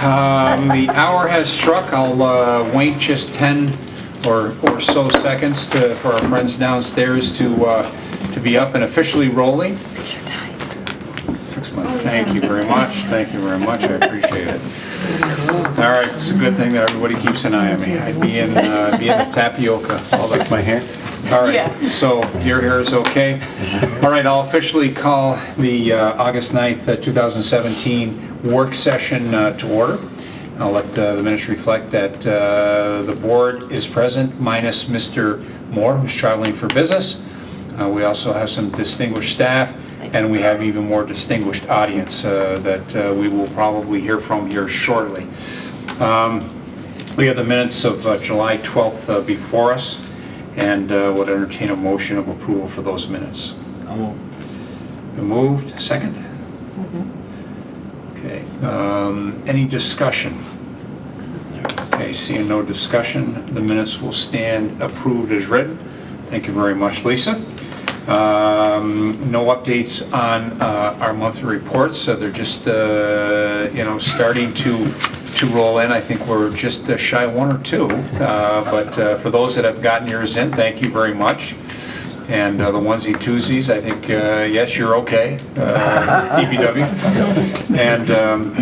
The hour has struck. I'll wait just 10 or so seconds for our friends downstairs to be up and officially rolling. Thank you very much. Thank you very much. I appreciate it. All right, it's a good thing that everybody keeps an eye on me. I'd be in the tapioca. Oh, that's my hair. All right, so your hair is okay. All right, I'll officially call the August 9th, 2017 work session to order. I'll let the minutes reflect that the board is present, minus Mr. Moore, who's traveling for business. We also have some distinguished staff, and we have even more distinguished audience that we will probably hear from here shortly. We have the minutes of July 12th before us, and would entertain a motion of approval for those minutes. I'll move. Moved. Second? Second. Okay. Any discussion? Okay, seeing no discussion, the minutes will stand approved as written. Thank you very much, Lisa. No updates on our monthly reports. They're just, starting to roll in. I think we're just shy of one or two. But for those that have gotten yours in, thank you very much. And the onesie-twosies, I think, yes, you're okay, DPW. And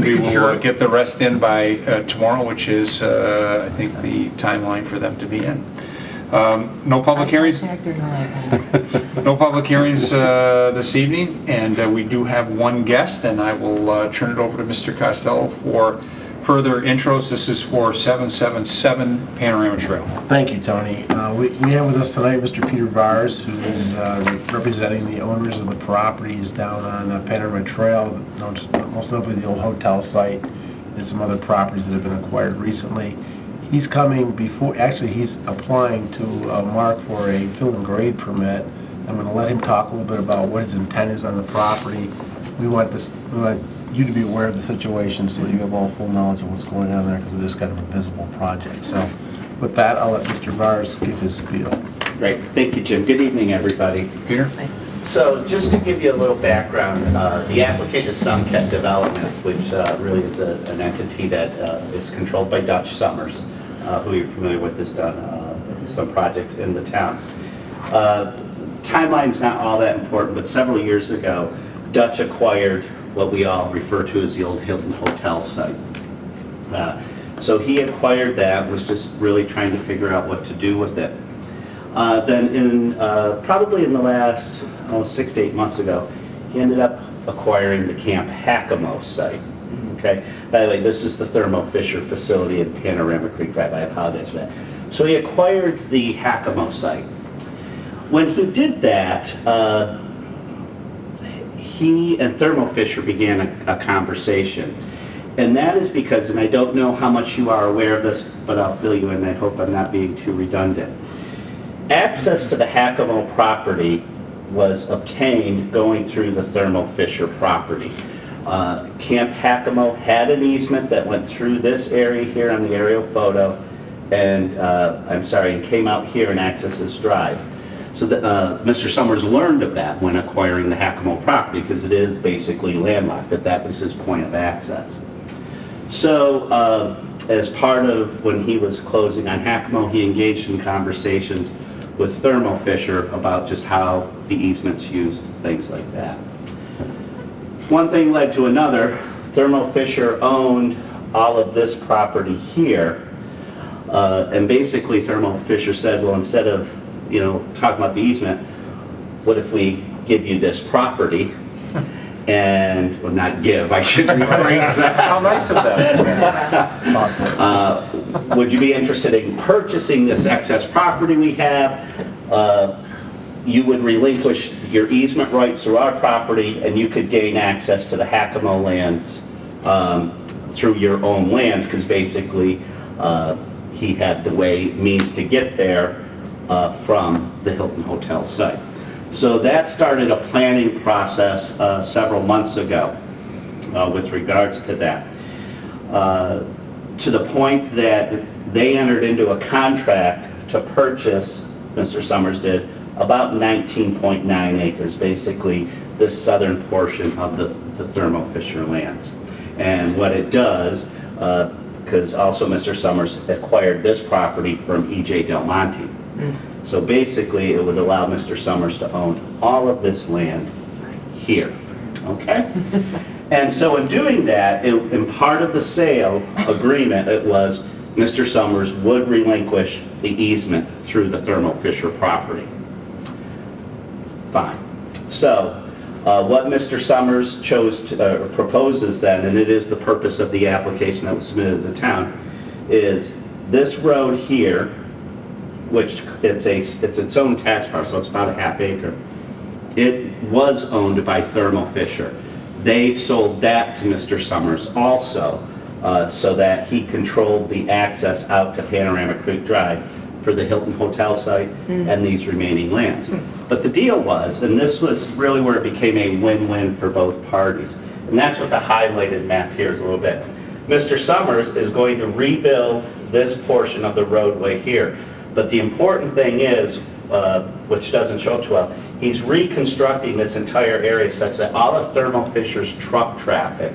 we will get the rest in by tomorrow, which is, I think, the timeline for them to be in. No public hearings? No public hearings this evening, and we do have one guest, and I will turn it over to Mr. Costello for further intros. This is for 777 Panorama Trail. Thank you, Tony. We have with us tonight Mr. Peter Vars, who is representing the owners of the properties down on Panorama Trail, most notably the old hotel site and some other properties that have been acquired recently. He's coming before, actually he's applying to Mark for a fill and grade permit. I'm going to let him talk a little bit about what his intent is on the property. We want you to be aware of the situation so that you have all full knowledge of what's going on there, because it is kind of a visible project. So with that, I'll let Mr. Vars give his spiel. Great. Thank you, Jim. Good evening, everybody. Peter? So just to give you a little background, the applicant is Sumket Development, which really is an entity that is controlled by Dutch Summers, who you're familiar with, has done some projects in the town. Timeline's not all that important, but several years ago, Dutch acquired what we all refer to as the old Hilton Hotel site. So he acquired that, was just really trying to figure out what to do with it. Then probably in the last 6 to 8 months ago, he ended up acquiring the Camp Hackamo site. Okay. By the way, this is the Thermo Fisher facility in Panorama Creek Drive. I apologize for that. So he acquired the Hackamo site. When he did that, he and Thermo Fisher began a conversation. And that is because, and I don't know how much you are aware of this, but I'll fill you in. I hope I'm not being too redundant. Access to the Hackamo property was obtained going through the Thermo Fisher property. Camp Hackamo had an easement that went through this area here on the aerial photo, and and came out here and accessed this drive. So Mr. Summers learned of that when acquiring the Hackamo property, because it is basically landlocked, that was his point of access. So as part of when he was closing on Hackamo, he engaged in conversations with Thermo Fisher about just how the easement's used, things like that. One thing led to another. Thermo Fisher owned all of this property here, and basically Thermo Fisher said, well, instead of talking about the easement, what if we give you this property? And, well, not give, I should rephrase that. How nice of them. Would you be interested in purchasing this excess property we have? You would relinquish your easement rights through our property, and you could gain access to the Hackamo lands through your own lands, because basically he had the means to get there from the Hilton Hotel site. So that started a planning process several months ago with regards to that, to the point that they entered into a contract to purchase, Mr. Summers did, about 19.9 acres, basically this southern portion of the Thermo Fisher lands. And what it does, because also Mr. Summers acquired this property from E.J. Del Monte. So basically, it would allow Mr. Summers to own all of this land here, okay? And so in doing that, in part of the sale agreement, it was Mr. Summers would relinquish the easement through the Thermo Fisher property. Fine. So what Mr. Summers proposes then, and it is the purpose of the application that was submitted to the town, is this road here, which it's its own tax parcel, it's about a half acre. It was owned by Thermo Fisher. They sold that to Mr. Summers also, so that he controlled the access out to Panorama Creek Drive for the Hilton Hotel site and these remaining lands. But the deal was, and this was really where it became a win-win for both parties, and that's what the highlighted map here is a little bit. Mr. Summers is going to rebuild this portion of the roadway here. But the important thing is, which doesn't show too well, he's reconstructing this entire area such that all of Thermo Fisher's truck traffic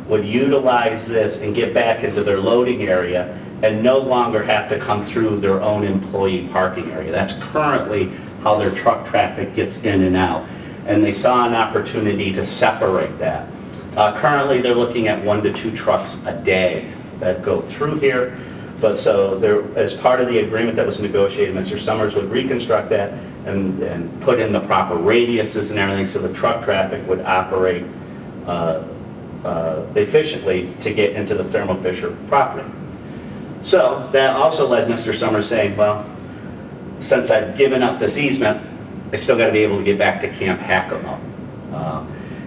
would utilize this and get back into their loading area and no longer have to come through their own employee parking area. That's currently how their truck traffic gets in and out. And they saw an opportunity to separate that. Currently, they're looking at 1 to 2 trucks a day that go through here. But so there, as part of the agreement that was negotiated, Mr. Summers would reconstruct that and put in the proper radiuses and everything so the truck traffic would operate efficiently to get into the Thermo Fisher property. So that also led Mr. Summers saying, well, since I've given up this easement, I still got to be able to get back to Camp Hakamo.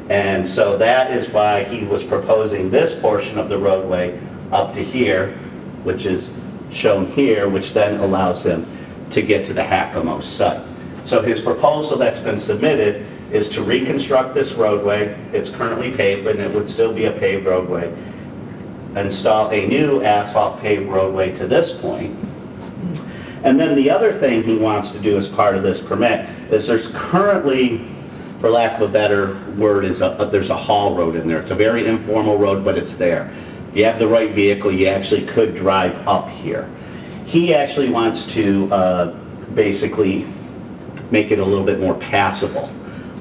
And so that is why he was proposing this portion of the roadway up to here, which is shown here, which then allows him to get to the Hakamo site. So his proposal that's been submitted is to reconstruct this roadway. It's currently paved, and it would still be a paved roadway. Install a new asphalt paved roadway to this point. And then the other thing he wants to do as part of this permit is there's currently, for lack of a better word, there's a haul road in there. It's a very informal road, but it's there. If you have the right vehicle, you actually could drive up here. He actually wants to basically make it a little bit more passable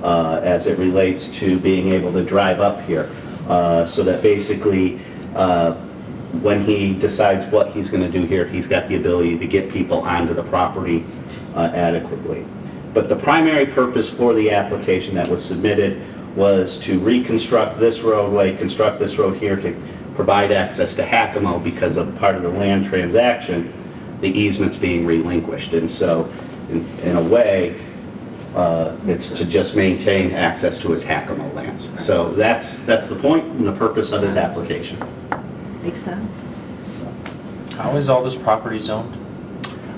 as it relates to being able to drive up here. So that basically when he decides what he's going to do here, he's got the ability to get people onto the property adequately. But the primary purpose for the application that was submitted was to reconstruct this roadway, construct this road here to provide access to Hakamo because of part of the land transaction, the easement's being relinquished. And so, in a way, it's to just maintain access to his Hakamo lands. So that's the point and the purpose of his application. Makes sense. How is all this property zoned?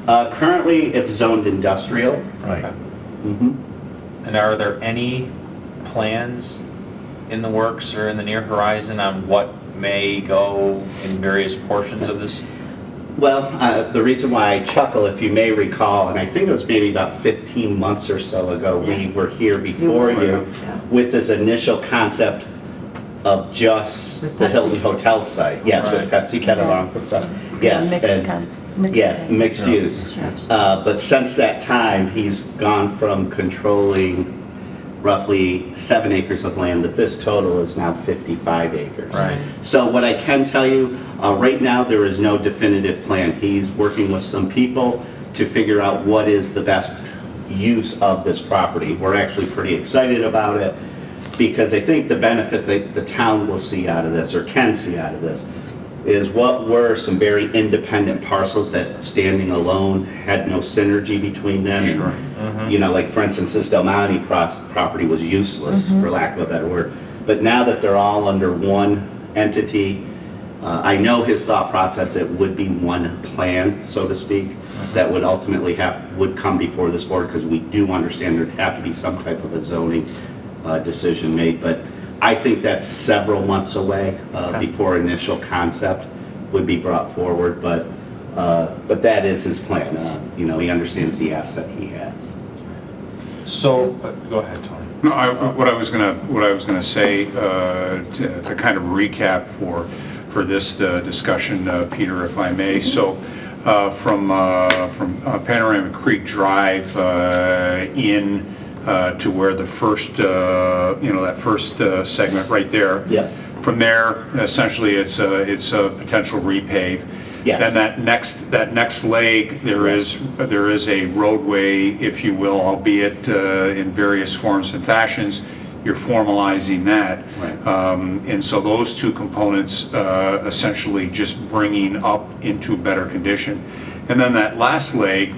Currently, it's zoned industrial. Right. Mhm. And are there any plans in the works or in the near horizon on what may go in various portions of this? Well, the reason why I chuckle, if you may recall, and I think it was maybe about 15 months or so ago, we were here before you with this initial concept of just the Hilton Hotel site. Yes, with Pepsi Catalan from site. Yes, mixed use. But since that time, he's gone from controlling roughly 7 acres of land, that this total is now 55 acres. Right. So what I can tell you, right now there is no definitive plan. He's working with some people to figure out what is the best use of this property. We're actually pretty excited about it because I think the benefit that the town will see out of this, or can see out of this, is what were some very independent parcels that standing alone had no synergy between them. Sure. You know, like for instance, this Del Monte property was useless, for lack of a better word. But now that they're all under one entity, I know his thought process, it would be one plan, so to speak, that would ultimately would come before this board, because we do understand there'd have to be some type of a zoning decision made. But I think that's several months away before initial concept would be brought forward, but that is his plan. You know, he understands the asset he has. So, go ahead, Tony. No, what I was gonna say to kind of recap for this discussion, Peter, if I may. So from Panorama Creek Drive in to where the first, that first segment right there. Yep. From there, essentially, it's a potential repave. Yes. Then that next leg, there is a roadway, if you will, albeit in various forms and fashions. You're formalizing that. Right. And so those two components essentially just bringing up into better condition. And then that last leg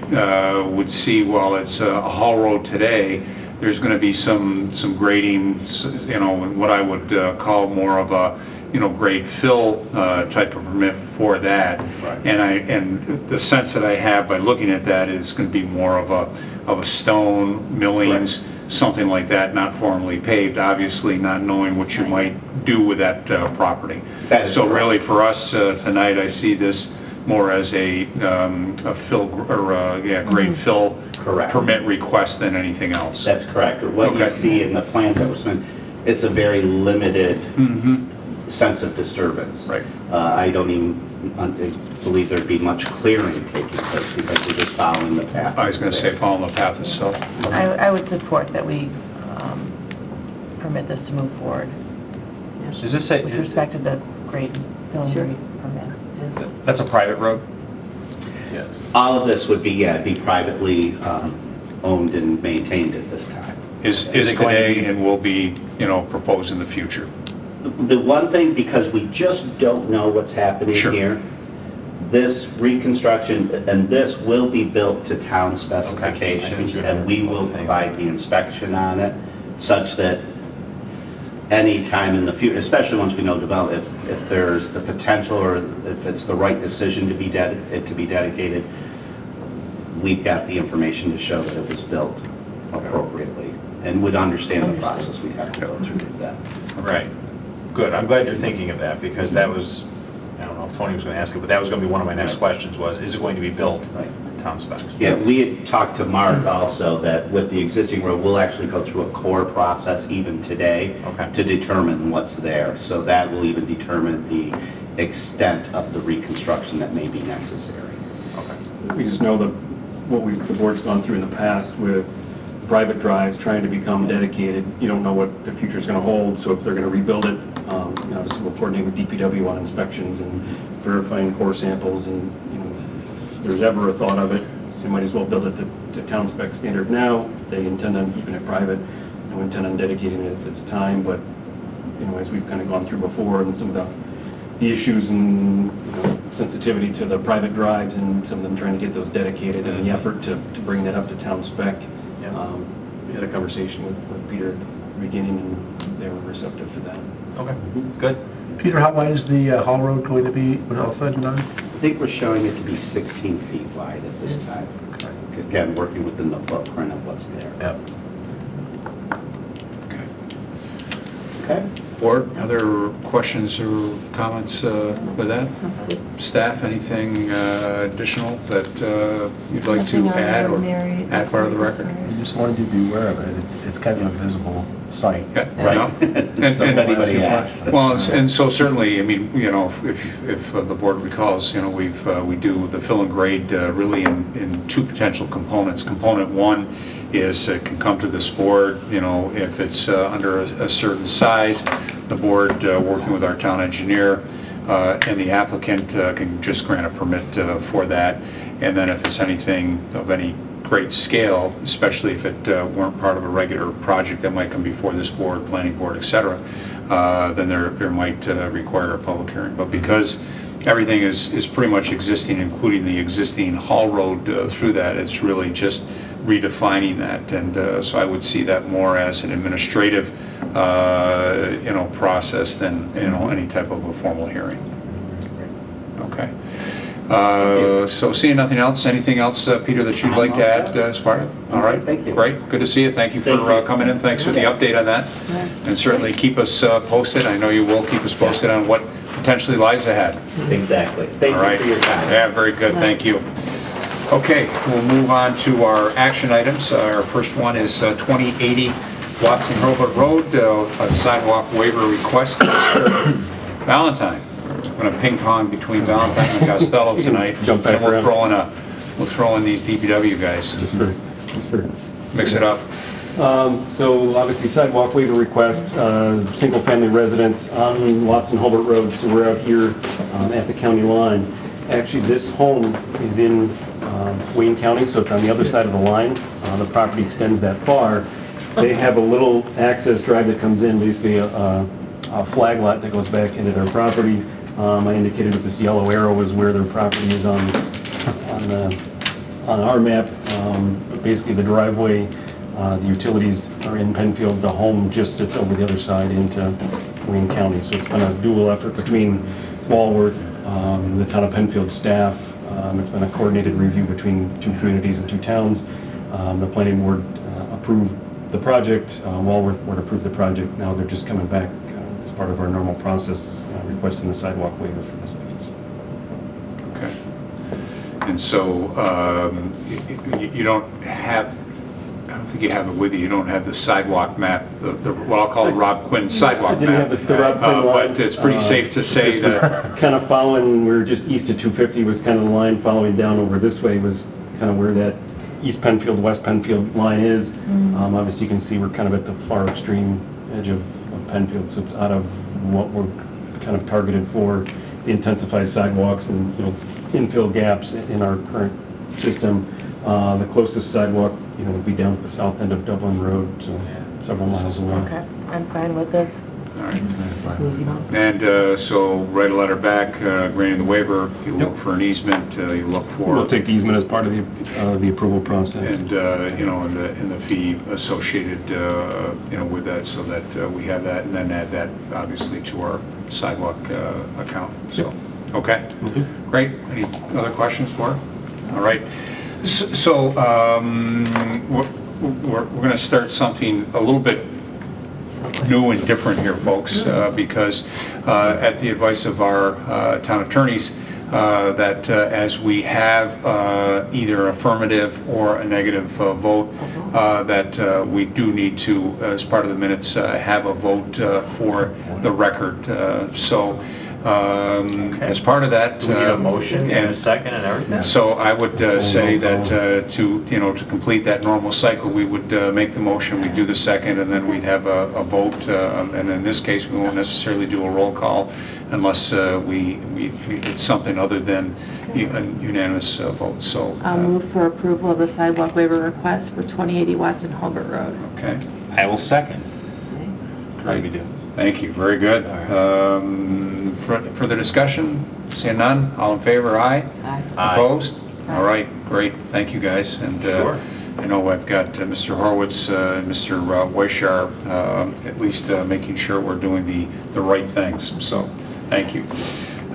would see, while it's a haul road today, there's going to be some grading, what I would call more of a grade fill type of permit for that. Right. And the sense that I have by looking at that is going to be more of a stone millings. Right. Something like that, not formally paved, obviously not knowing what you might do with that property. So correct. Really for us tonight, I see this more as a fill or grade fill correct. Permit request than anything else. That's correct. What you see in the plans that were submitted, it's a very limited sense of disturbance. Right. I don't even believe there'd be much clearing taking place because we're just following the path. I was going to say following the path itself. I would support that we permit this to move forward. Does this say? With respect to the grade film permit. That's a private road? Yes. All of this would be privately owned and maintained at this time. Is it today and will be, proposed in the future? The one thing, because we just don't know what's happening Sure. here, this reconstruction, and this will be built to town specifications, Okay. and we will provide the inspection on it, such that any time in the future, especially once we know develop, if there's the potential or if it's the right decision to be dedicated, we've got the information to show that it was built appropriately and would understand the process we have to go through with that. Right. Good. I'm glad you're thinking of that, because that was, I don't know if Tony was going to ask it, but that was going to be one of my next questions was, is it going to be built town specs? Yeah, we had talked to Mark also that with the existing road, we'll actually go through a core process even today to determine what's there. So that will even determine the extent of the reconstruction that may be necessary. Okay. We just know that the board's gone through in the past with private drives trying to become dedicated. You don't know what the future's going to hold, so if they're going to rebuild it, obviously we'll coordinate with DPW on inspections and verifying core samples, and if there's ever a thought of it, they might as well build it to town spec standard now. They intend on keeping it private, and we intend on dedicating it at its time, but as we've kind of gone through before, and some of the issues and sensitivity to the private drives and some of them trying to get those dedicated and the effort to bring that up to town spec. We had a conversation with Peter at the beginning, and they were receptive to that. Okay, good. Peter, how wide is the Hall Road going to be when all said and done? I think we're showing it to be 16 feet wide at this time. Again, working within the footprint of what's there. Yep. Okay. Board, other questions or comments with that? Staff, anything additional that you'd like to add or add part of the record? We just wanted you to be aware of it. It's kind of a visible site. Yeah, Right. And So if anybody asks. well, and so certainly, I mean, if the board recalls, we do the fill and grade really in two potential components. Component one is it can come to this board, if it's under a certain size, the board working with our town engineer and the applicant can just grant a permit for that. And then if it's anything of any great scale, especially if it weren't part of a regular project that might come before this board, planning board, etc., then there might require a public hearing. But because everything is pretty much existing, including the existing haul road through that, it's really just redefining that. And so I would see that more as an administrative process than any type of a formal hearing. Okay. So seeing nothing else, anything else, Peter, that you'd like to add as part of it? All right. Thank you. Great. Good to see you. Thank you for coming in. Thanks for the update on that. And certainly keep us posted. I know you will keep us posted on what potentially lies ahead. Exactly. Thank All right. you for your time. Yeah, very good. Thank you. Okay, we'll move on to our action items. Our first one is 2080 Watson Hulbert Road, a sidewalk waiver request. Valentine. going to ping pong between Valentine and Costello tonight. Jump back and we'll around. throw in these DPW guys. Just for Mix it up. So obviously sidewalk waiver request, single-family residence on Watson Hulbert Road, so we're out here at the county line. Actually, this home is in Wayne County, so it's on the other side of the line. The property extends that far. They have a little access drive that comes in, basically a flag lot that goes back into their property. I indicated with this yellow arrow is where their property is on our map. But basically the driveway, the utilities are in Penfield. The home just sits over the other side into Wayne County. So it's been a dual effort between Walworth, the town of Penfield staff. It's been a coordinated review between two communities and two towns. The planning board approved the project. Walworth board approved the project. Now they're just coming back as part of our normal process, requesting the sidewalk waiver for this piece. Okay. And so you don't have, I don't think you have it with you, you don't have the sidewalk map, the what I'll call Rob Quinn sidewalk I didn't map. have the Rob Quinn line. But it's pretty safe to say that, Kind of following, we're just east of 250 was kind of the line, following down over this way was kind of where that East Penfield, West Penfield line is. Obviously you can see we're kind of at the far extreme edge of Penfield, so it's out of what we're kind of targeted for, the intensified sidewalks and, infill gaps in our current system. The closest sidewalk, would be down at the south end of Dublin Road, so several miles away. Okay, I'm fine with this. all right. It's an easy one. And so write a letter back, granting the waiver, you look for an easement, you look for. We'll take the easement as part of the approval process. And, and the fee associated, with that, so that we have that, and then add that, obviously, to our sidewalk account, so, okay? Great. Any other questions, Laura? All right. So, we're going to start something a little bit new and different here, folks, because at the advice of our town attorneys, that as we have either affirmative or a negative vote, that we do need to, as part of the minutes, have a vote for the record. As part of that, Do we need a motion and a second and everything? so I would say that to complete that normal cycle, we would make the motion, we'd do the second, and then we'd have a vote. And in this case, we won't necessarily do a roll call unless it's something other than a unanimous vote. So I'll move for approval of the sidewalk waiver request for 2080 Watson Hulbert Road. okay, I will second. How do we do? thank you, very good. Further discussion? Seeing none, all in favor, aye? Aye. Aye. Opposed? All right, great, thank you guys. And Sure. I know I've got Mr. Horowitz, Mr. Weishar, at least making sure we're doing the right things, so thank you.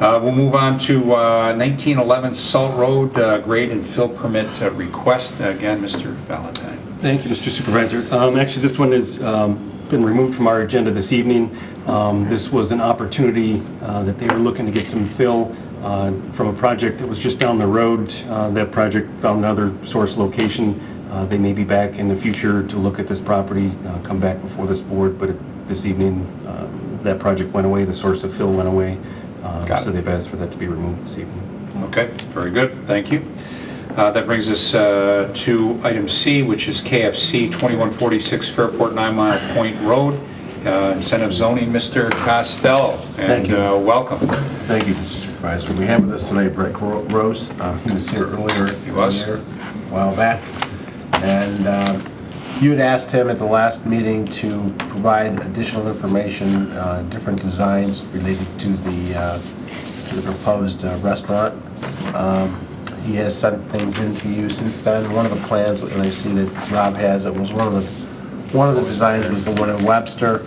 We'll move on to 1911 Salt Road grade and fill permit request. Again, Mr. Valentine. Thank you, Mr. Supervisor. Actually, this one has been removed from our agenda this evening. This was an opportunity that they were looking to get some fill from a project that was just down the road. That project found another source location. They may be back in the future to look at this property, come back before this board, but this evening that project went away, the source of fill went away. Got So it. they've asked for that to be removed this evening. Okay, very good, thank you. That brings us to item C, which is KFC 2146 Fairport 9 Mile Point Road, incentive zoning, Mr. Costello. Thank you. And welcome. Thank you, Mr. Supervisor. We have with us tonight Brett Rose. He was here earlier. He was. A while back. And you had asked him at the last meeting to provide additional information, different designs related to the proposed restaurant. He has sent things in to you since then. One of the plans, and I see that Rob has, it was one of the designs was the one in Webster.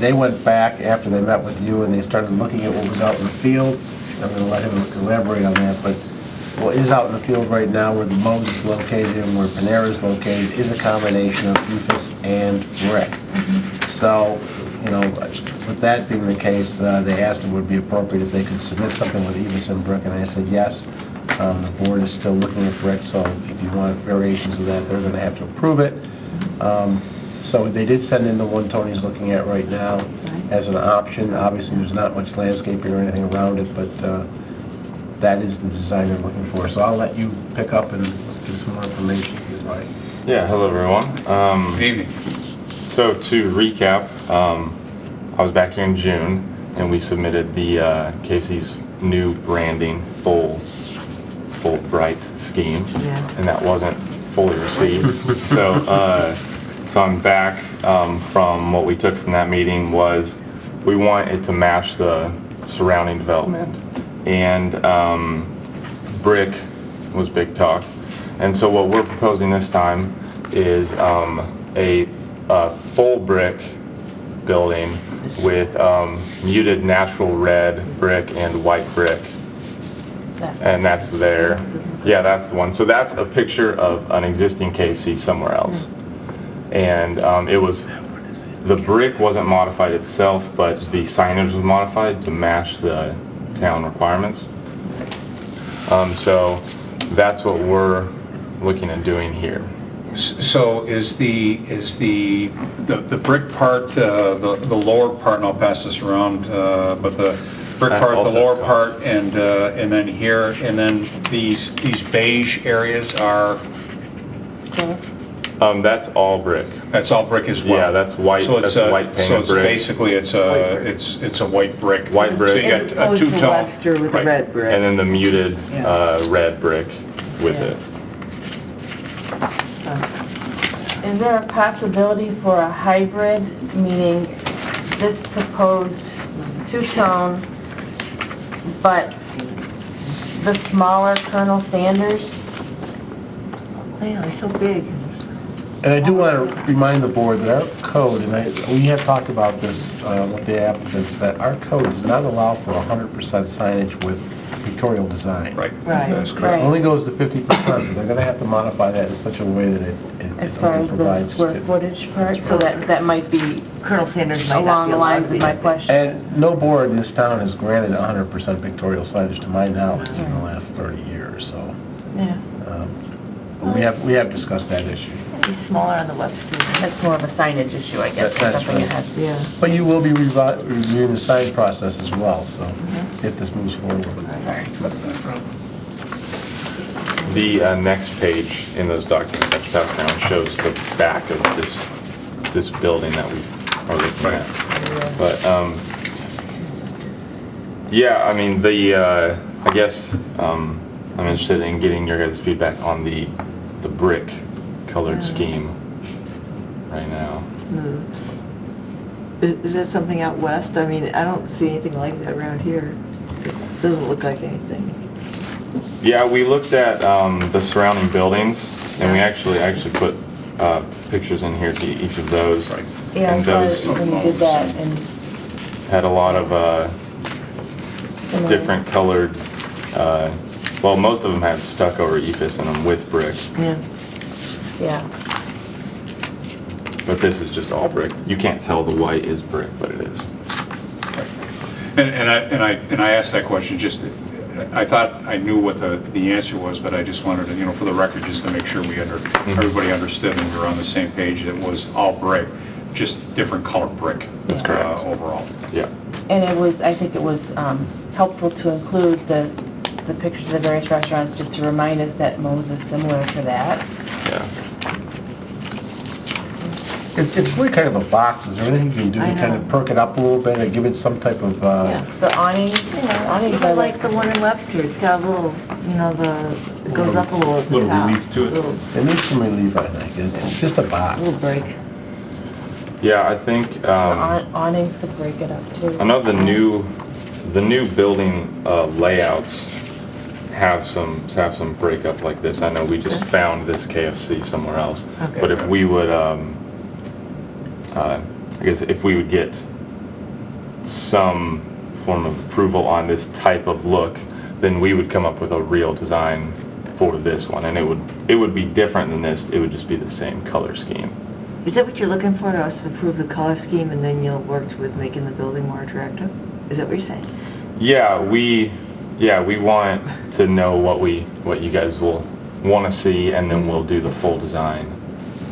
They went back after they met with you and they started looking at what was out in the field. I'm going to let him elaborate on that, but what is out in the field right now, where the Moe's is located and where Panera is located, is a combination of ephes and brick. So, with that being the case, they asked if it would be appropriate if they could submit something with ephes and brick, and I said yes. The board is still looking at brick, so if you want variations of that, they're going to have to approve it. So they did send in the one Tony's looking at right now. as an option. Obviously, there's not much landscaping or anything around it, but that is the design they're looking for. So I'll let you pick up and give some more information if you'd like. Yeah, hello everyone. Good evening. So to recap, I was back here in June and we submitted the KFC's new branding full bright scheme, and that wasn't fully received. So I'm back from what we took from that meeting was we want it to match the surrounding development, and brick was big talk. And so what we're proposing this time is a full brick building with muted natural red brick and white brick. And that's there. Yeah, that's the one. So that's a picture of an existing KFC somewhere else. And the brick wasn't modified itself, but the signage was modified to match the town requirements. So that's what we're looking at doing here. So is the brick part, the lower part, and I'll pass this around, but the brick part, the lower part, and then here, and then these beige areas are? That's all brick. That's all brick as well? Yeah, that's white. So it's that's white painted so it's brick. basically it's a white brick. White brick. So you As got a opposed to two-tone. Webster with the red brick. And then the muted red brick with it. Is there a possibility for a hybrid, meaning this proposed two-tone, but the smaller Colonel Sanders? I know, it's so big. And I do want to remind the board that our code, and we have talked about this with the applicants, that our code does not allow for 100% signage with pictorial design. Right. Right. That's It correct. only goes to 50%, so they're going to have to modify that in such a way that it As far as the provides square footage part, so that might be Colonel Sanders might not along be the allowed lines to of be my that big. question. And no board in this town has granted 100% pictorial signage to my knowledge in the last 30 years, so. Yeah, But we have discussed that issue. he's smaller on the Webster. That's more of a signage issue, I guess, That's jumping right. ahead. Yeah. But you will be reviewing the sign process as well, so if this moves forward. Sorry. The next page in those documents that you passed around shows the back of this building that we are looking at. But yeah, I mean I guess I'm interested in getting your guys' feedback on the brick colored scheme right now. Is that something out west? I mean, I don't see anything like that around here. It doesn't look like anything. Yeah, we looked at the surrounding buildings, and we actually put pictures in here to each of those. Yeah, I And saw those it when you did that, and had a lot of similar. different colored, well, most of them had stucco or ephes in them with brick, Yeah. Yeah. but this is just all brick. You can't tell the white is brick, but it is. And I asked that question I thought I knew what the answer was, but I just wanted to, for the record, just to make sure everybody understood and we were on the same page. It was all brick, just different colored brick. That's correct. Overall. Yeah. And I think it was helpful to include the pictures of the various restaurants, just to remind us that Moe's is similar to that. Yeah. It's really kind of a box. Is there anything you can do to I kind know. of perk it up a little bit and give it some type of, Yeah. The awnings, awnings It's are like the one in Webster. It's got a little, it goes up a little at the Little top. relief to it. Little it needs some relief, I think. It's just a box. break. Yeah, I think, the awnings could break it up too. I know the new building layouts have some breakup like this. I know we just found this KFC somewhere else. Okay. But if we would, I guess if we would get some form of approval on this type of look, then we would come up with a real design for this one, and it would be different than this. It would just be the same color scheme. Is that what you're looking for, to us to approve the color scheme and then you'll work with making the building more attractive? Is that what you're saying? Yeah, we want to know what you guys will want to see, and then we'll do the full design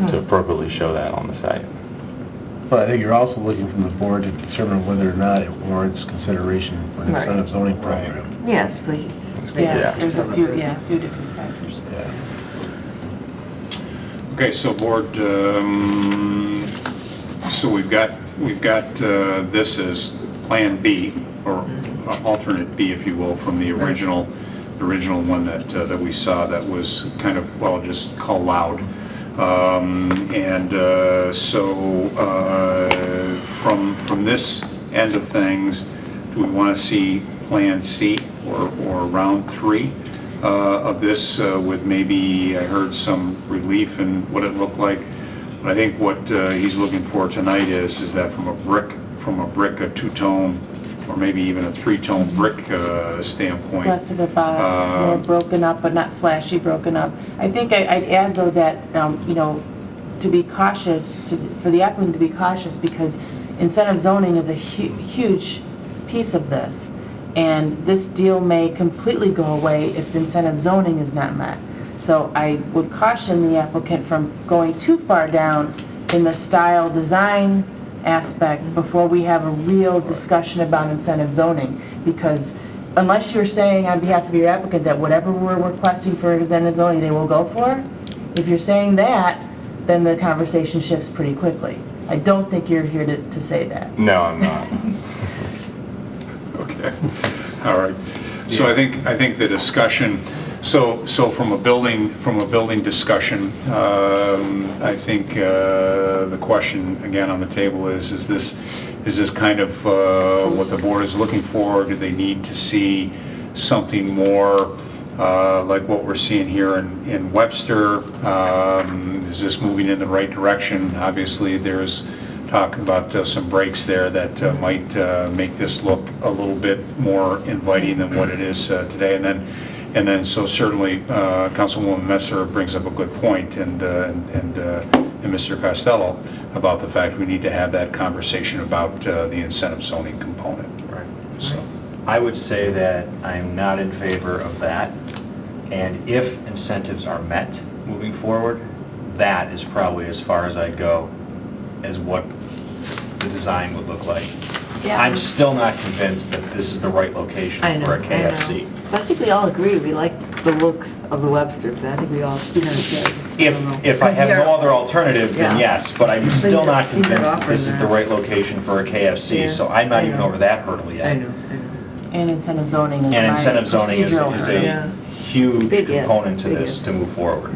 to appropriately show that on the site. But I think you're also looking from the board to determine whether or not it warrants consideration for an Right. incentive zoning program. Yes, please. Yeah, there's a few different factors. Yeah. Okay, so board, so we've got this as Plan B, or alternate B, if you will, from the original one that we saw that was kind of, well, just called loud. From this end of things, do we want to see Plan C or round 3 of this with maybe, I heard some relief in what it looked like. But I think what he's looking for tonight is that from a brick, a two-tone, or maybe even a 3-tone brick standpoint. Less of a box, more broken up, but not flashy broken up. I think I'd add though that, to be cautious, for the applicant to be cautious, because incentive zoning is a huge piece of this. And this deal may completely go away if incentive zoning is not met. So I would caution the applicant from going too far down in the style design aspect before we have a real discussion about incentive zoning. Because unless you're saying on behalf of your applicant that whatever we're requesting for incentive zoning they will go for, if you're saying that, then the conversation shifts pretty quickly. I don't think you're here to say that. No, I'm not. Okay, all right. So I think the discussion, so from a building discussion, I think the question again on the table is this kind of what the board is looking for? Do they need to see something more like what we're seeing here in Webster? Is this moving in the right direction? Obviously, there's talk about some breaks there that might make this look a little bit more inviting than what it is today. And then so certainly Councilwoman Messer brings up a good point, and Mr. Costello, about the fact we need to have that conversation about the incentive zoning component. Right. So. I would say that I'm not in favor of that, and if incentives are met moving forward, that is probably as far as I'd go as what the design would look like. Yeah. I'm still not convinced that this is the right location for a KFC. But I think we all agree, we like the looks of the Webster, but I think we all, If I have no other alternative, then Yeah. yes, but I'm still not You're convinced that this is offering the right location for a KFC, Yeah. so I'm not I even know. over that hurdle yet. I know. And incentive zoning is And my incentive zoning is procedural a hurdle. Yeah. huge Big if, component to big this if. to move forward.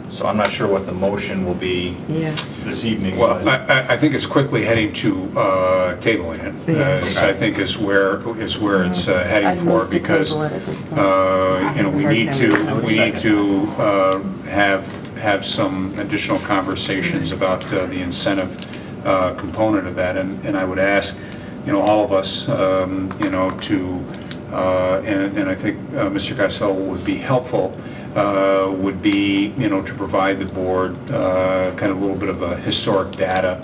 So I'm not sure what the motion will be Yeah. this evening. Well, but- I think it's quickly heading to tabling it. Yes. I think is where it's heading I'd for, move to because table it at this point. we need would to have some additional conversations about the incentive component of that, and I would ask all of us to and I think Mr. Costello would be helpful, would be, to provide the board kind of a little bit of a historic data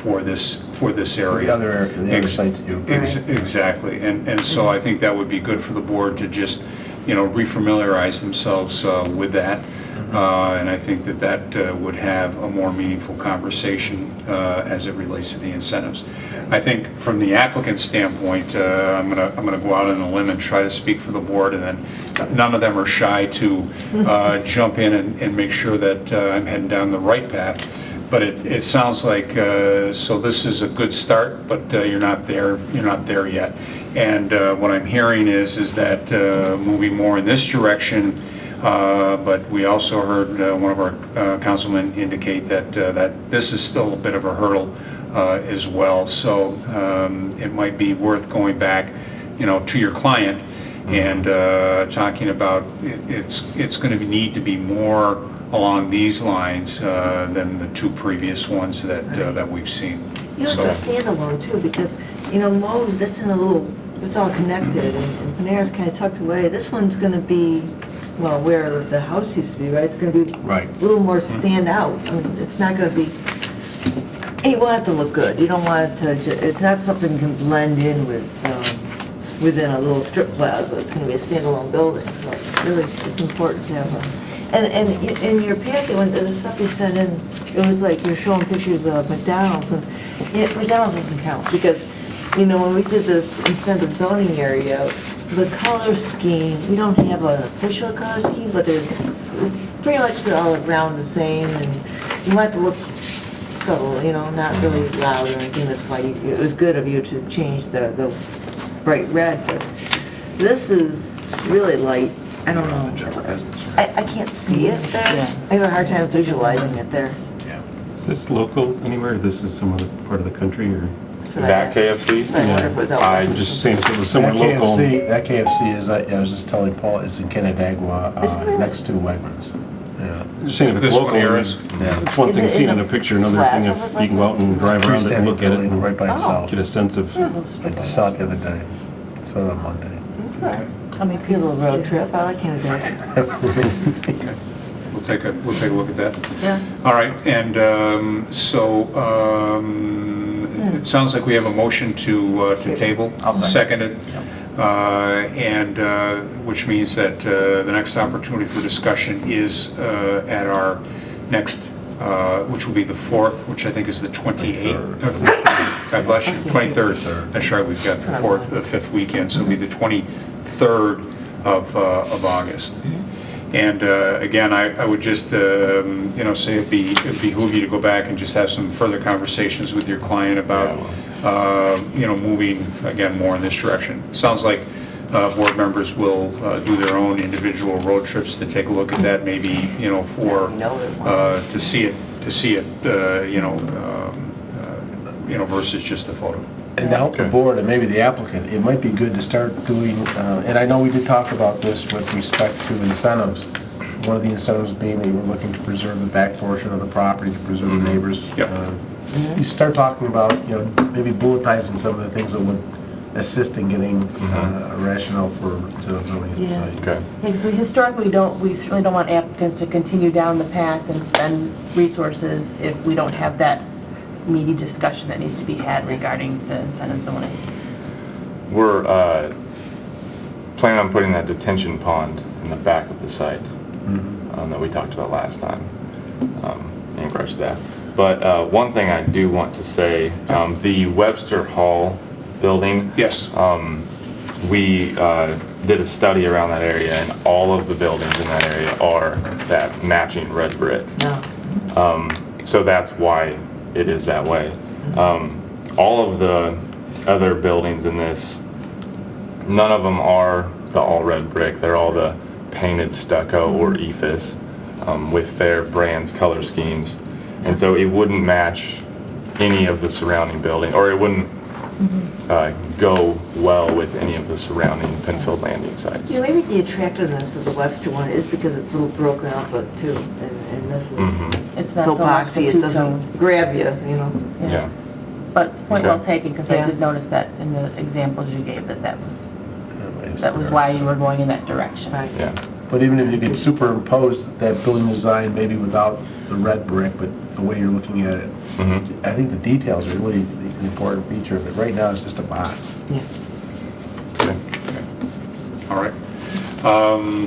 for this area. The other sites do. Exactly, and so I think that would be good for the board to just, refamiliarize themselves with that. And I think that would have a more meaningful conversation as it relates to the incentives. I think from the applicant standpoint, I'm gonna go out on a limb and try to speak for the board, and then none of them are shy to jump in and make sure that I'm heading down the right path. But it sounds like so this is a good start, but you're not there yet. And what I'm hearing is that moving more in this direction. But we also heard one of our councilmen indicate that this is still a bit of a hurdle as well. So it might be worth going back, to your client and talking about it's going to need to be more along these lines than the two previous ones that we've seen. It's a standalone too, because, Mo's, that's all connected, and Panera's kind of tucked away. This one's gonna be, well, where the house used to be, right? It's gonna be Right. a little more stand out. I mean, it's not gonna be, you want it to look good. You don't want it to, it's not something you can blend in with, within a little strip plaza. It's gonna be a standalone building, so really, it's important to have And in your packet, when the stuff you sent in, it was like you're showing pictures of McDonald's, and McDonald's doesn't count, because, you know, when we did this incentive zoning area, the color scheme, we don't have an official color scheme, but it's pretty much all around the same, and you want to look subtle, you know, not really loud or anything. That's why it was good of you to change the bright red, but this is really light. I don't know. I can't see it there. I have a hard time visualizing it there. Is this local anywhere, or this is some other part of the country, or? That's what I That asked. KFC? I wonder if it was out I west. Just saying if it was That somewhere local. KFC is, I was just telling Paul, is in Canandaigua, Is it really? next to Wegmans. Yeah. Just saying if it's This one local, here then- is- yeah, it's one Is thing it seeing in in a the picture, another glass thing of if it you can go out and drive around it and look at it Freestanding right and by Oh. itself. get a sense of, I just saw it the other day, saw it on Monday. How many Be a little pieces road did you trip, I like Canada. Okay. We'll take a look at that. Yeah. All right, and it sounds like we have a motion to table. I'll second. Seconded. And which means that the next opportunity for discussion is at our next, which will be the 4th, which I think is the 28th. God bless you, 23rd. That's right, we've got the 4th, the 5th weekend, so it'll be the 23rd of August. And again, I would just, say it'd behoove you to go back and just have some further conversations with your client about, moving, again, more in this direction. Sounds like board members will do their own individual road trips to take a look at that, maybe, to see it, versus just a photo. And to help the board and maybe the applicant, it might be good to start doing, and I know we did talk about this with respect to incentives. One of the incentives being that we're looking to preserve the back portion of the property, to preserve the neighbors. Yep. You start talking about, maybe bulletizing some of the things that would assist in getting a rationale for incentive zoning at the Yeah. site. Okay. because we historically we certainly don't want applicants to continue down the path and spend resources if we don't have that meaty discussion that needs to be had regarding the incentive zoning. We're planning on putting that detention pond in the back of the site that we talked about last time, in regards to that. But one thing I do want to say, the Webster Hall building, Yes. we did a study around that area, and all of the buildings in that area are that matching red brick. No. So that's why it is that way. All of the other buildings in this, none of them are the all red brick. They're all the painted stucco or ephes with their brands, color schemes. And so it wouldn't match any of the surrounding building, or it wouldn't go well with any of the surrounding Penfield landing sites. You know, maybe the attractiveness of the Webster one is because it's a little broken up too, and this is It's not so so much the boxy, it two-tone. doesn't grab you, you know? Yeah. But point well Okay. taken, because I Yeah. did notice that in the examples you gave, that was why you were going in that direction. Right. Yeah. But even if you could superimpose that building design, maybe without the red brick, but the way you're looking at it, I think the details are really the important feature of it. Right now, it's just a box. Yeah. Okay. All right.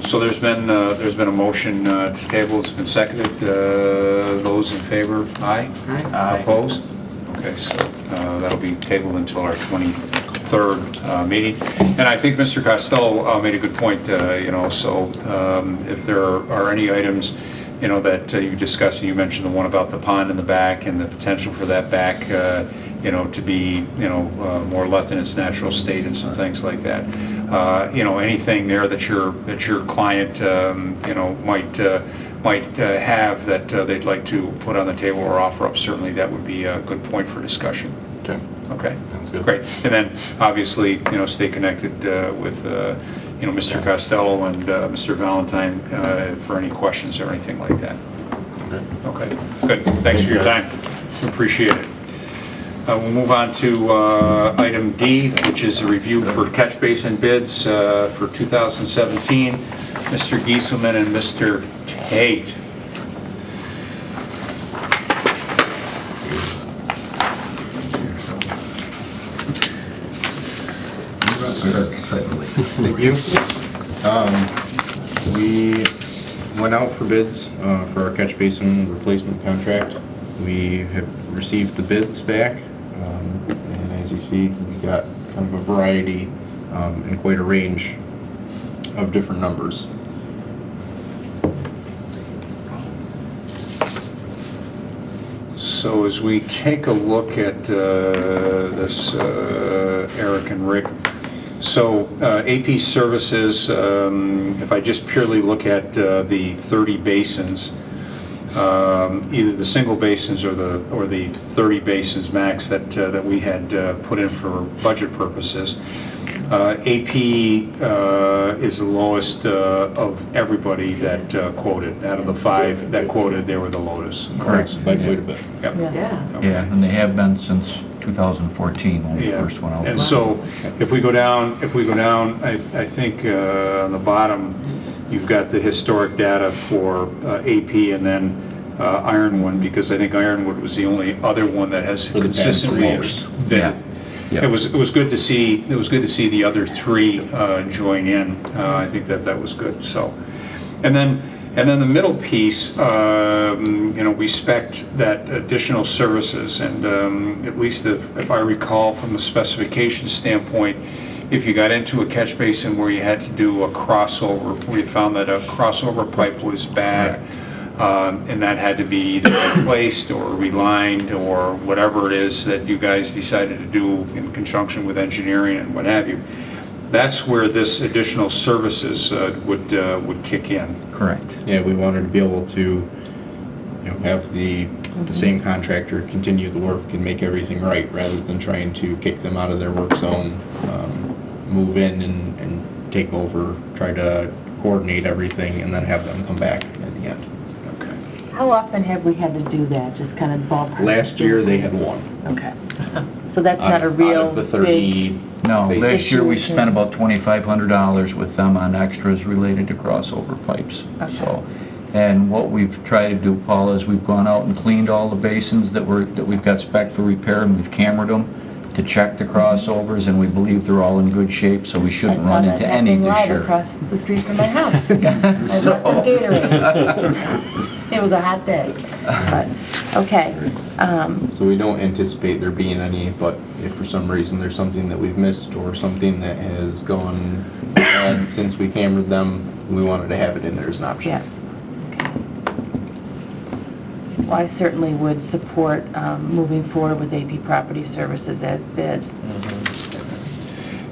So there's been a motion to table. It's been seconded. Those in favor, aye? Aye. Opposed? Okay, so that'll be tabled until our 23rd meeting. And I think Mr. Costello made a good point, so if there are any items, that you discussed, and you mentioned the one about the pond in the back and the potential for that back, to be, more left in its natural state and some things like that. Anything there that your client, might have that they'd like to put on the table or offer up, certainly that would be a good point for discussion. Okay. Okay, Sounds good. great. And then, obviously, stay connected with, Mr. Costello and Mr. Valentine for any questions or anything like that. Okay. Okay, good. Thanks for your time. Appreciate it. We'll move on to item D, which is a review for Catch-Basin bids for 2017. Mr. Giesselman and Mr. Tate. Thank you. We went out for bids for our Catch-Basin replacement contract. We have received the bids back, and as you see, we got kind of a variety and quite a range of different numbers. So as we take a look at this, Eric and Rick, so AP services, if I just purely look at the 30 basins, either the single basins or the 30 basins max that we had put in for budget purposes, AP is the lowest of everybody that quoted. Out of the 5 that quoted, they were the lowest. Correct. By quite a bit. Yep. Yeah. Okay. Yeah, and they have been since 2014 when we Yeah. first went out. And so, if we go down, I think on the bottom, you've got the historic data for AP and then Ironwood, because I think Ironwood was the only other one that has For the past consistent 3 years. lowest bid. Yeah. Yeah. It was good to see the other 3 join in. I think that was good. So, and then the middle piece, we spec'd that additional services, and at least if I recall from the specification standpoint, if you got into a catch basin where you had to do a crossover, where you found that a crossover pipe was bad, and that had to be either replaced or relined or whatever it is that you guys decided to do in conjunction with engineering and what have you, that's where this additional services would kick in. Correct. Yeah, we wanted to be able to, have the same contractor continue the work and make everything right, rather than trying to kick them out of their work zone, move in and take over, try to coordinate everything, and then have them come back at the end. How often have we had to do that, just kind of ballpark? Last year, they had 1. Okay. So that's not a Out of real the big... 30. No, Basic. last year we spent about $2,500 with them on extras related to crossover pipes. Okay. So, and what we've tried to do, Paul, is we've gone out and cleaned all the basins that we've got spec for repair, and we've cambered them to check the crossovers, and we believe they're all in good shape, so we shouldn't run into any this I saw that happening year. live across the street from my house. I bought some Gatorade. It was a hot day, but, okay. So we don't anticipate there being any, but if for some reason there's something that we've missed or something that has gone bad since we cambered them, we wanted to have it in there as an option. Yeah. Okay. Well, I certainly would support moving forward with AP Property Services as bid.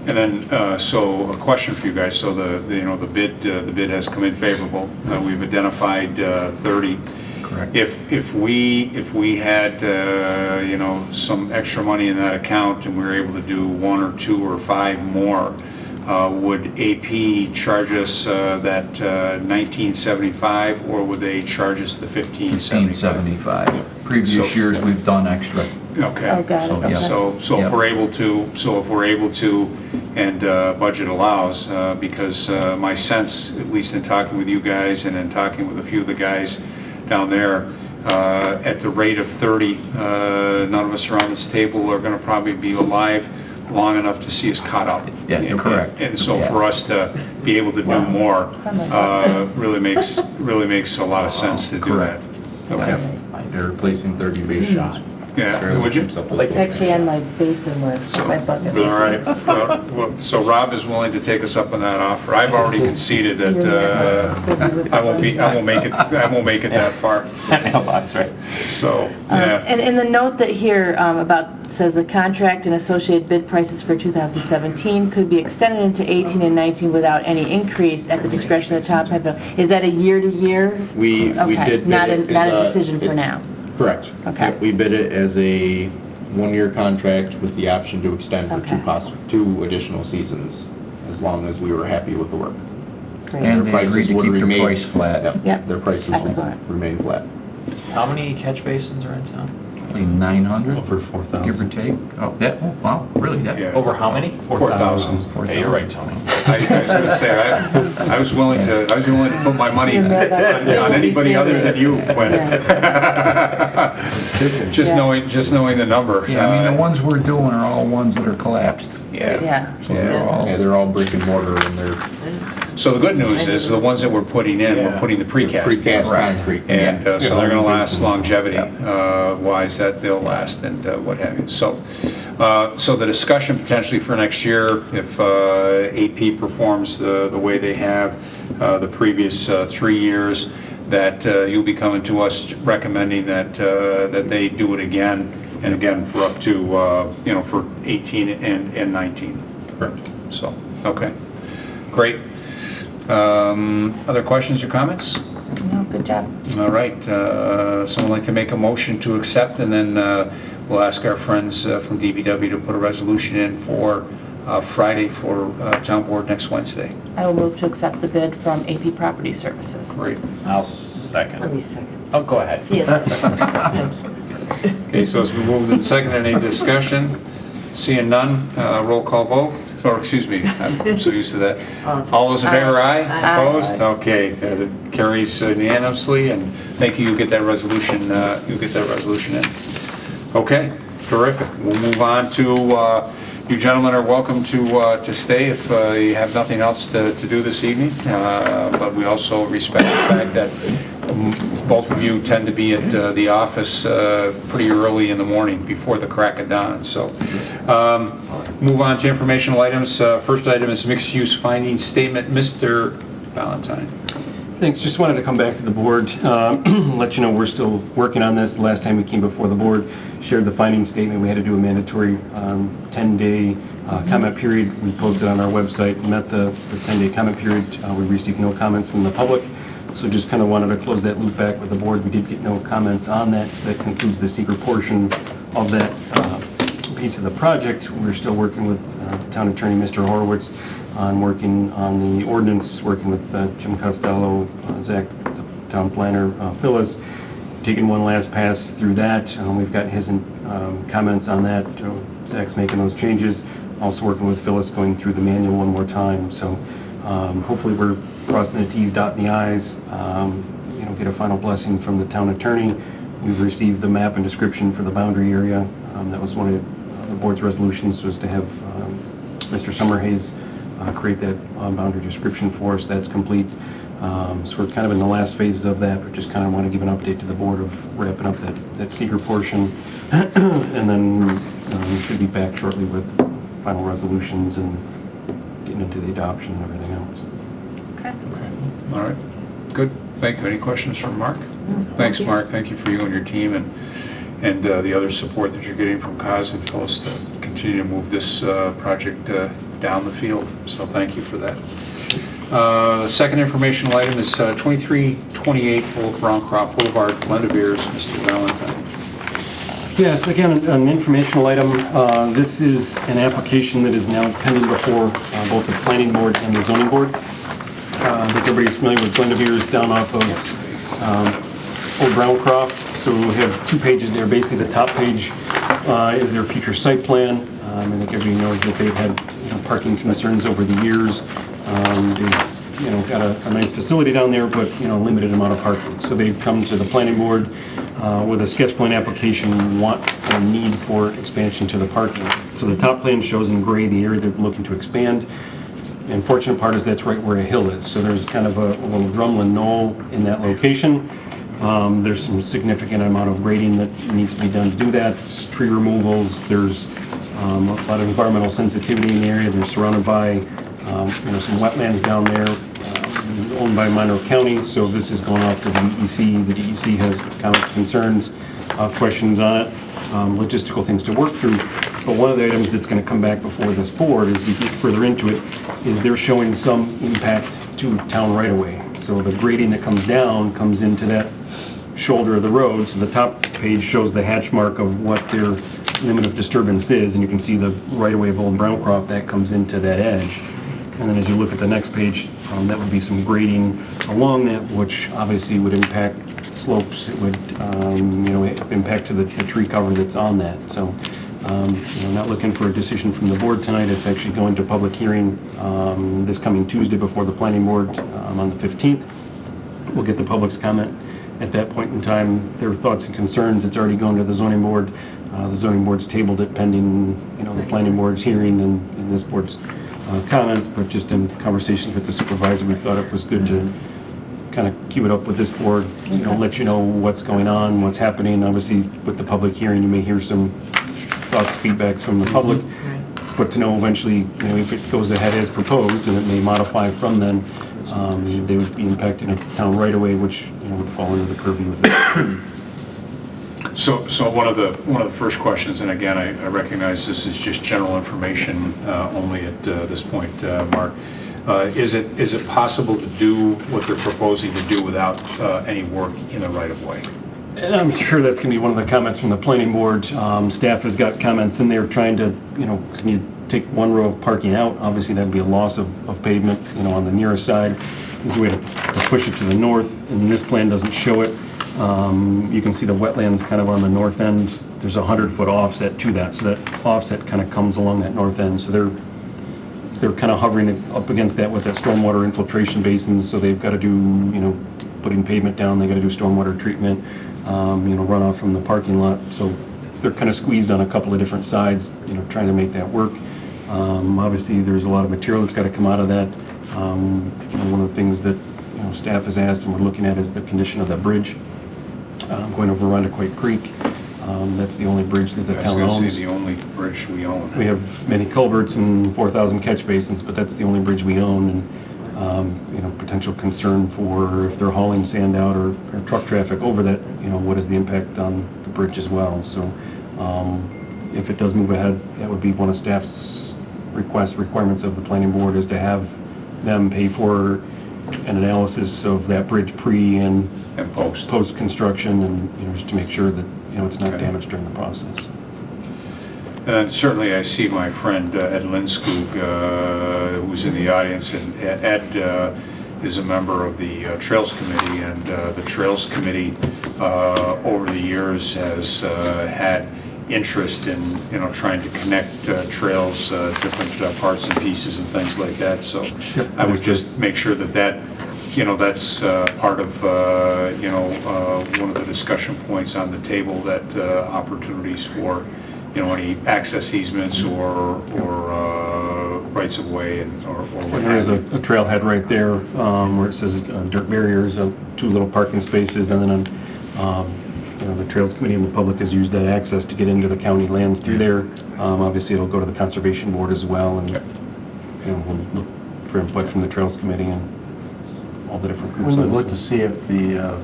And then, so a question for you guys. So the bid has come in favorable. We've identified 30. Correct. If we had some extra money in that account and we were able to do 1 or 2 or 5 more, would AP charge us that $19.75, or would they charge us the $15.75? $15.75. Previous years, we've done extra. Okay. Oh, got it, So, okay. yeah. So if Yep. we're able to, and budget allows, because my sense, at least in talking with you guys and in talking with a few of the guys down there, at the rate of 30, none of us around this table are going to probably be alive long enough to see us caught up. Yeah, correct. And so Yeah. for us to be able to do more, Sounds like really makes a lot of sense to do that. Correct. Okay. They're replacing 30 basins. Yeah, Fairly would you? keeps up with It's it. actually on my basin list, So, my bucket all list. right. Well, so Rob is willing to take us up on that offer. I've already conceded that I won't make it that far. Mailbox, right? So, yeah. And in the note that here says the contract and associated bid prices for 2017 could be extended into 18 and 19 without any increase at the discretion of the top head bill. Is that a year-to-year? We Okay, did bid not it a as decision for it's- now. Correct. Okay. Yep, we bid it as a 1-year contract with the option to extend for Okay. 2 additional seasons, as long as we were happy with the work. Great. And Their they prices agreed to would keep their remain- price flat. Yep. Their prices Excellent. would remain flat. How many catch basins are in town? Probably 900, Over give or 4,000. take. Oh, wow, really? Yeah. Over how many? 4,000. Hey, you're right, Tony. I was going to say, I was willing to put my money on anybody other than you, Quinn. Just knowing the number. Yeah, I mean, the ones we're doing are all ones that are collapsed. Yeah. Yeah. So they're all, Yeah, they're all brick and mortar, and they're So the good news is, the ones that we're putting in, we're putting the precast in. Precast concrete. And so they're going to last longevity Yeah. wise, that they'll last and what have you. So the discussion potentially for next year, if AP performs the way they have the previous 3 years, that you'll be coming to us recommending that they do it again and again for up to, for 18 and 19. Correct. So, okay, great. Other questions or comments? No, good job. All right, someone like to make a motion to accept, and then we'll ask our friends from DBW to put a resolution in for Friday for town board next Wednesday. I will move to accept the bid from AP Property Services. Great. I'll Let second. me second. Oh, go ahead. Yeah. Thanks. Okay, so as we move in second, any discussion? Seeing none, roll call vote, or excuse me, I'm so used to that. All those in favor, aye? Aye. Opposed? Okay, that carries unanimously, and thank you, you'll get that resolution, in. Okay, terrific. We'll move on to, you gentlemen are welcome to stay if you have nothing else to do this evening, but we also respect the fact that both of you tend to be at the office pretty early in the morning before the crack of dawn. So move on to informational items. First item is mixed-use finding statement. Mr. Valentine. Thanks, just wanted to come back to the board, let you know we're still working on this. The last time we came before the board, shared the finding statement, we had to do a mandatory 10-day comment period. We posted on our website, met the 10-day comment period. We received no comments from the public, so just kind of wanted to close that loop back with the board. We did get no comments on that, so that concludes the secret portion of that piece of the project. We're still working with Town Attorney Mr. Horowitz on working on the ordinance, working with Jim Costello, Zach, the town planner, Phyllis, taking one last pass through that. We've got his comments on that. Zach's making those changes. Also working with Phyllis, going through the manual one more time. So hopefully we're crossing the T's, dotting the I's, get a final blessing from the town attorney. We've received the map and description for the boundary area. That was one of the board's resolutions, was to have Mr. Summerhays create that boundary description for us. That's complete. So we're kind of in the last phases of that, but just kind of want to give an update to the board of wrapping up that secret portion. And then we should be back shortly with final resolutions and getting into the adoption and everything else. Okay. All right, good. Thank you. Any questions from Mark? Thanks, Mark. Thank you for you and your team and the other support that you're getting from Kaz and Phyllis to continue to move this project down the field. So thank you for that. The second informational item is 2328 Browncroft Boulevard, Glendoveers, Mr. Valentine. Yes, again, an informational item. This is an application that is now pending before both the planning board and the zoning board. I think everybody's familiar with Glendoveers down off of Old Browncroft. So we have 2 pages there. Basically, the top page is their future site plan. I think everybody knows that they've had parking concerns over the years. They've got a nice facility down there, but limited amount of parking. So they've come to the planning board with a sketch plan application, want a need for expansion to the parking. So the top plan shows in gray the area they're looking to expand. The unfortunate part is that's right where a hill is. So there's kind of a little drumlin knoll in that location. There's some significant amount of grading that needs to be done to do that. Tree removals. There's a lot of environmental sensitivity in the area. They're surrounded by some wetlands down there, owned by Monroe County. So this is going off to the DEC. The DEC has comments, concerns, questions on it, logistical things to work through. But one of the items that's going to come back before this board, as we get further into it, is they're showing some impact to town right away. So the grading that comes down comes into that shoulder of the road. So the top page shows the hatch mark of what their limit of disturbance is, and you can see the right of way of Old Browncroft that comes into that edge. And then as you look at the next page, that would be some grading along that, which obviously would impact slopes. It would, impact to the tree cover that's on that. So, not looking for a decision from the board tonight. It's actually going to public hearing this coming Tuesday before the planning board on the 15th. We'll get the public's comment at that point in time. Their thoughts and concerns. It's already gone to the zoning board. The zoning board's tabled it pending, the planning board's hearing and this board's comments, but just in conversations with the supervisor, we thought it was good to kind of keep it up with this board, let you know what's going on, what's happening. Obviously, with the public hearing, you may hear some thoughts, feedbacks from the public, but to know eventually, if it goes ahead as proposed, and it may modify from then, they would be impacting a town right away, which, would fall under the purview of this. So one of the first questions, and again, I recognize this is just general information only at this point, Mark. Is it possible to do what they're proposing to do without any work in the right-of-way? And I'm sure that's going to be one of the comments from the planning board. Staff has got comments in there trying to, can you take one row of parking out? Obviously, that'd be a loss of pavement, on the nearest side. There's a way to push it to the north, and this plan doesn't show it. You can see the wetlands kind of on the north end. There's a 100-foot offset to that, so that offset kind of comes along that north end. So they're kind of hovering up against that with that stormwater infiltration basin. So they've got to do, putting pavement down. They got to do stormwater treatment, runoff from the parking lot. So they're kind of squeezed on a couple of different sides, trying to make that work. Obviously, there's a lot of material that's got to come out of that. One of the things that staff has asked and we're looking at is the condition of that bridge going over Rondequoit Creek. That's the only bridge that the town owns. I was going to say the only bridge we own. We have many culverts and 4,000 catch basins, but that's the only bridge we own. And potential concern for if they're hauling sand out or truck traffic over that, what is the impact on the bridge as well? So if it does move ahead, that would be one of staff's requirements of the planning board, is to have them pay for an analysis of that bridge pre and post construction, and just to make sure that it's not damaged during the process. And certainly I see my friend Ed Lindskog, who's in the audience, and Ed is a member of the Trails Committee, and the Trails Committee over the years has had interest in trying to connect trails, different parts and pieces and things like that. So I would just make sure that that's part of one of the discussion points on the table, that opportunities for any access easements or rights of way or what There is have a trailhead right there where it says dirt barriers, 2 little parking spaces, and then the Trails Committee and the public has used that access to get into the county lands through there. Obviously, it'll go to the Conservation Board as well, and we'll look for input from the Trails Committee and all the different groups. We would look to see if the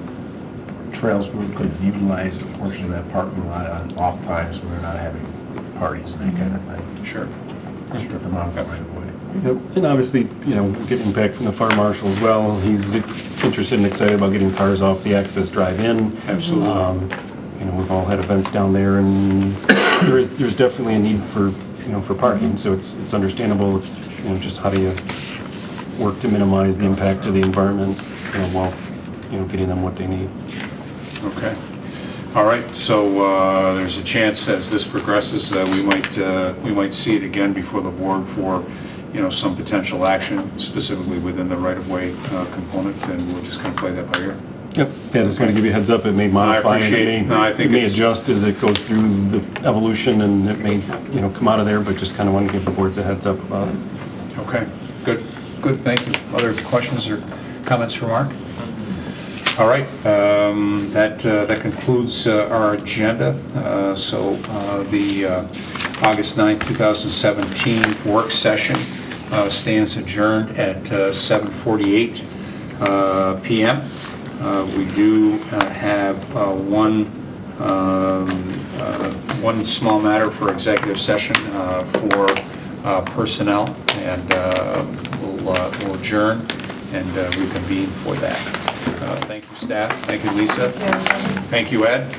Trails Group could utilize a portion of that parking lot on off times when they're not having parties and that kind of thing. Sure. Just get them out of that right away. Yep. And obviously, get impact from the fire marshal as well. He's interested and excited about getting cars off the access drive in. Absolutely. We've all had events down there, and there's definitely a need for parking. So it's understandable. It's just how do you work to minimize the impact to the environment, while getting them what they need. Okay. All right. So there's a chance as this progresses we might see it again before the board for some potential action specifically within the right-of-way component, and we're just going to play that by ear. Yep. Yeah, just going to give you a heads up. It may modify. It may adjust as it goes through the evolution, and it may come out of there. But just kind of want to give the boards a heads up about it. Okay. Good. Thank you. Other questions or comments for Mark? All right, that concludes our agenda. So the August 9th, 2017 work session stands adjourned at 7:48 p.m. We do have one small matter for executive session for personnel, and we'll adjourn and reconvene for that. Thank you, staff. Thank you, Lisa. Thank you, Ed.